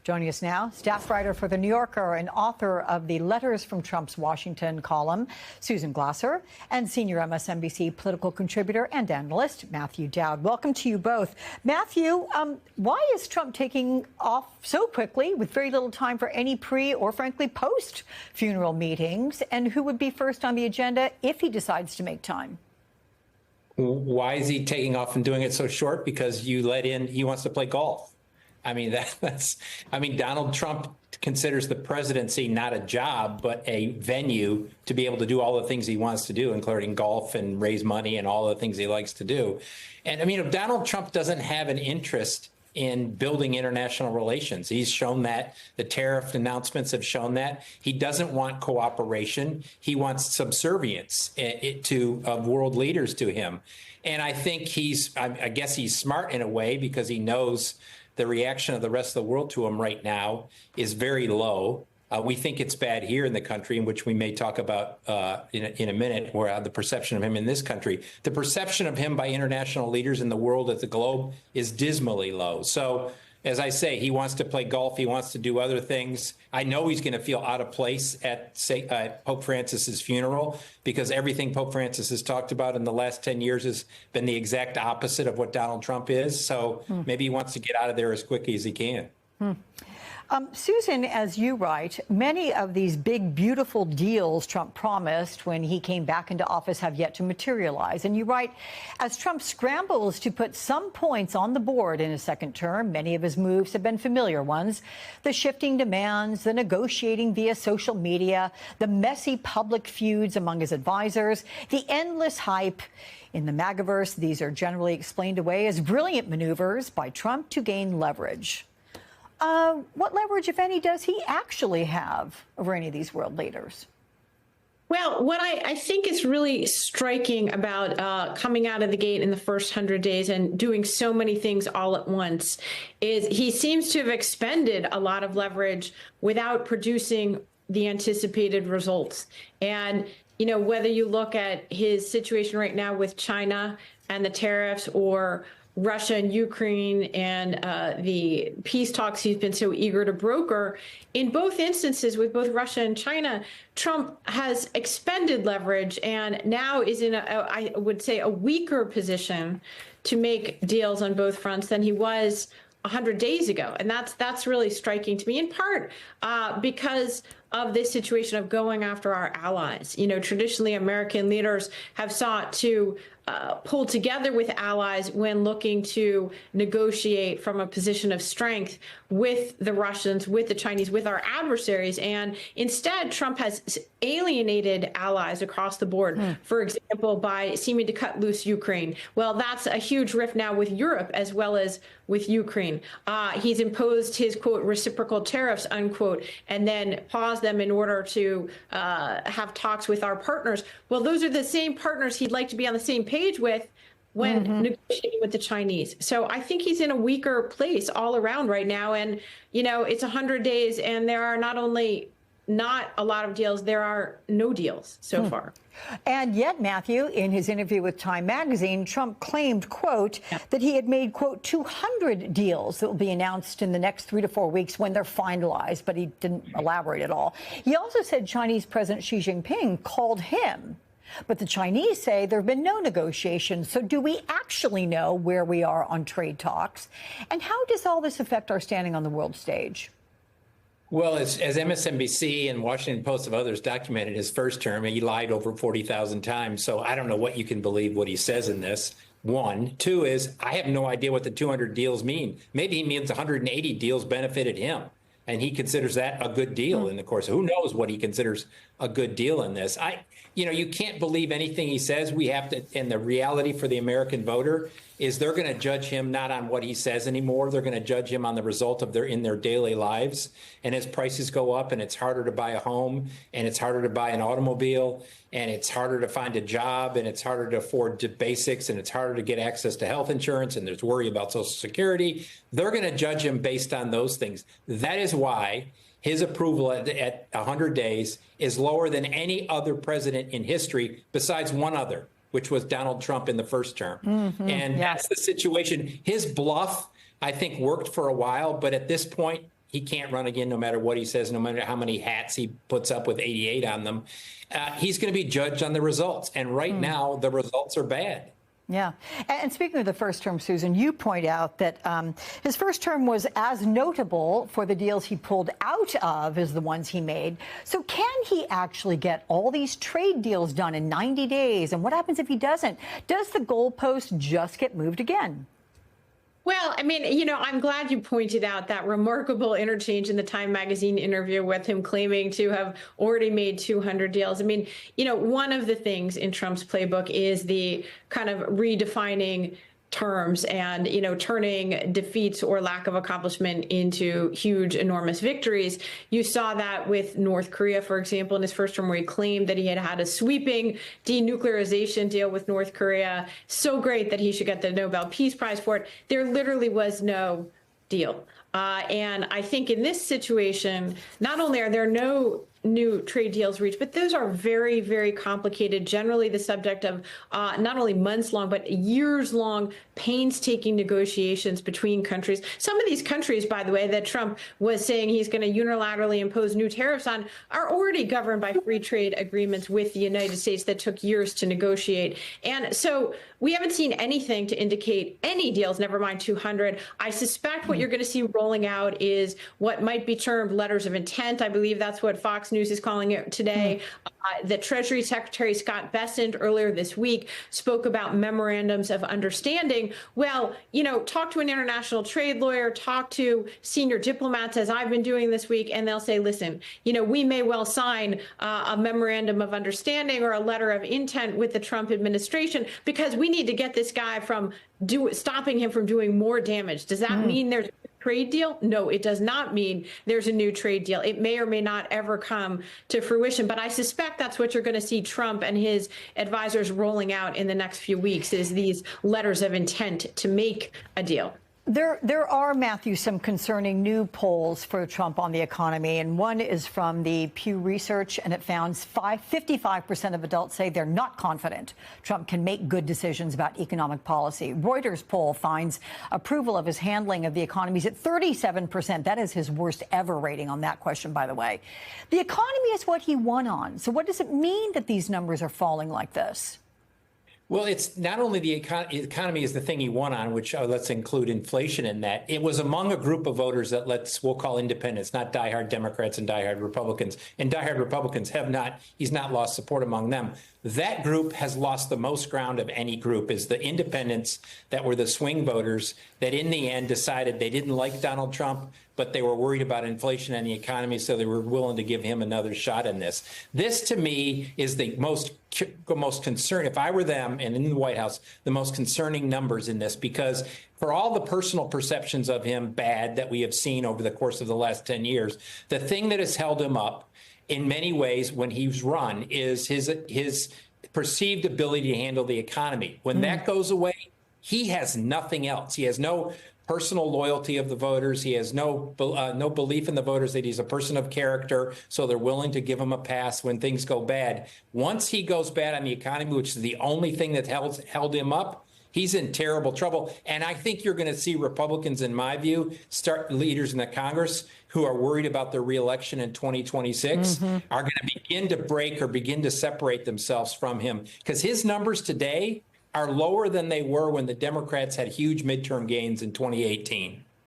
Joining us now, staff writer for The New Yorker and author of the Letters from Trump's Washington column, Susan Glasser, and senior MSNBC political contributor and analyst, Matthew Dowd. Welcome to you both. Matthew, why is Trump taking off so quickly with very little time for any pre or, frankly, post-funeral meetings? And who would be first on the agenda if he decides to make time? Why is he taking off and doing it so short? Because you let in, he wants to play golf. I mean, Donald Trump considers the presidency not a job, but a venue to be able to do all the things he wants to do, including golf and raise money and all the things he likes to do. And I mean, if Donald Trump doesn't have an interest in building international relations, he's shown that. The tariff announcements have shown that. He doesn't want cooperation. He wants subservience of world leaders to him. And I think I guess he's smart in a way, because he knows the reaction of the rest of the world to him right now is very low. We think it's bad here in the country, in which we may talk about in a minute, where the perception of him in this country. The perception of him by international leaders in the world, at the globe, is dismally low. So, as I say, he wants to play golf. He wants to do other things. I know he's going to feel out of place at Pope Francis's funeral, because everything Pope Francis has talked about in the last 10 years has been the exact opposite of what Donald Trump is. So maybe he wants to get out of there as quickly as he can. Susan, as you write, many of these big, beautiful deals Trump promised when he came back into office have yet to materialize. And you write, as Trump scrambles to put some points on the board in his second term, many of his moves have been familiar ones. The shifting demands, the negotiating via social media, the messy public feuds among his advisors, the endless hype. In the MAGAverse, these are generally explained away as brilliant maneuvers by Trump to gain leverage. What leverage, if any, does he actually have over any of these world leaders? Well, what I think is really striking about coming out of the gate in the first 100 days and doing so many things all at once is he seems to have expended a lot of leverage without producing the anticipated results. And, you know, whether you look at his situation right now with China and the tariffs, or Russia and Ukraine and the peace talks he's been so eager to broker, in both instances with both Russia and China, Trump has expended leverage and now is in I would say, a weaker position to make deals on both fronts than he was 100 days ago. And that's really striking to me, in part because of this situation of going after our allies. You know, traditionally, American leaders have sought to pull together with allies when looking to negotiate from a position of strength with the Russians, with the Chinese, with our adversaries. And instead, Trump has alienated allies across the board, for example, by seeming to cut loose Ukraine. Well, that's a huge rift now with Europe as well as with Ukraine. He's imposed his, quote, reciprocal tariffs, unquote, and then paused them in order to have talks with our partners. Well, those are the same partners he'd like to be on the same page with when negotiating with the Chinese. So I think he's in a weaker place all around right now. And, you know, it's 100 days and there are not only not a lot of deals, there are no deals so far. And yet, Matthew, in his interview with Time magazine, Trump claimed, quote, that he had made, quote, 200 deals that will be announced in the next 3 to 4 weeks when they're finalized, but he didn't elaborate at all. He also said Chinese President Xi Jinping called him, but the Chinese say there have been no negotiations. So do we actually know where we are on trade talks? And how does all this affect our standing on the world stage? Well, as MSNBC and Washington Post and others documented his first term, he lied over 40,000 times. So I don't know what you can believe what he says in this. One. Two is, I have no idea what the 200 deals mean. Maybe he means 180 deals benefited him, and he considers that a good deal in the course. Who knows what he considers a good deal in this? You can't believe anything he says. We have to, and the reality for the American voter is they're going to judge him not on what he says anymore. They're going to judge him on the result of in their daily lives. And as prices go up and it's harder to buy a home and it's harder to buy an automobile and it's harder to find a job and it's harder to afford the basics and it's harder to get access to health insurance and there's worry about Social Security, they're going to judge him based on those things. That is why his approval at 100 days is lower than any other president in history besides one other, which was Donald Trump in the first term. And that's the situation. His bluff, I think, worked for a while. But at this point, he can't run again no matter what he says, no matter how many hats he puts up with 88 on them. He's going to be judged on the results. And right now, the results are bad. Yeah. And speaking of the first term, Susan, you point out that his first term was as notable for the deals he pulled out of as the ones he made. So can he actually get all these trade deals done in 90 days? And what happens if he doesn't? Does the goalpost just get moved again? Well, I mean, I'm glad you pointed out that remarkable interchange in the Time magazine interview with him claiming to have already made 200 deals. I mean, one of the things in Trump's playbook is the kind of redefining terms and, turning defeats or lack of accomplishment into huge, enormous victories. You saw that with North Korea, for example, in his first term, where he claimed that he had had a sweeping denuclearization deal with North Korea. So great that he should get the Nobel Peace Prize for it. There literally was no deal. And I think in this situation, not only are there no new trade deals reached, but those are very, very complicated, generally the subject of not only months long, but years long, painstaking negotiations between countries. Some of these countries, by the way, that Trump was saying he's going to unilaterally impose new tariffs on are already governed by free trade agreements with the United States that took years to negotiate. And so we haven't seen anything to indicate any deals, never mind 200. I suspect what you're going to see rolling out is what might be termed letters of intent. I believe that's what Fox News is calling it today. The Treasury Secretary Scott Bessent earlier this week spoke about memorandums of understanding. Well, talk to an international trade lawyer, talk to senior diplomats, as I've been doing this week, and they'll say, listen, we may well sign a memorandum of understanding or a letter of intent with the Trump administration because we need to get this guy from stopping him from doing more damage. Does that mean there's trade deal? No, it does not mean there's a new trade deal. It may or may not ever come to fruition, but I suspect that's what you're going to see Trump and his advisors rolling out in the next few weeks is these letters of intent to make a deal. There are, Matthew, some concerning new polls for Trump on the economy, and one is from the Pew Research, and it found 55% of adults say they're not confident Trump can make good decisions about economic policy. Reuters poll finds approval of his handling of the economy is at 37%. That is his worst ever rating on that question, by the way. The economy is what he won on. So what does it mean that these numbers are falling like this? Well, it's not only the economy is the thing he won on, which let's include inflation in that. It was among a group of voters that we'll call independents, not diehard Democrats and diehard Republicans. And diehard Republicans he's not lost support among them. That group has lost the most ground of any group is the independents that were the swing voters that in the end decided they didn't like Donald Trump, but they were worried about inflation and the economy, so they were willing to give him another shot in this. This, to me, is the most concern. If I were them and in the White House, the most concerning numbers in this, because for all the personal perceptions of him bad that we have seen over the course of the last 10 years, the thing that has held him up in many ways when he's run is his perceived ability to handle the economy. When that goes away, he has nothing else. He has no personal loyalty of the voters. He has no belief in the voters that he's a person of character, so they're willing to give him a pass when things go bad. Once he goes bad on the economy, which is the only thing that held him up, he's in terrible trouble. And I think you're going to see Republicans, in my view, leaders in the Congress who are worried about their reelection in 2026 are going to begin to separate themselves from him, because his numbers today are lower than they were when the Democrats had huge midterm gains in 2018.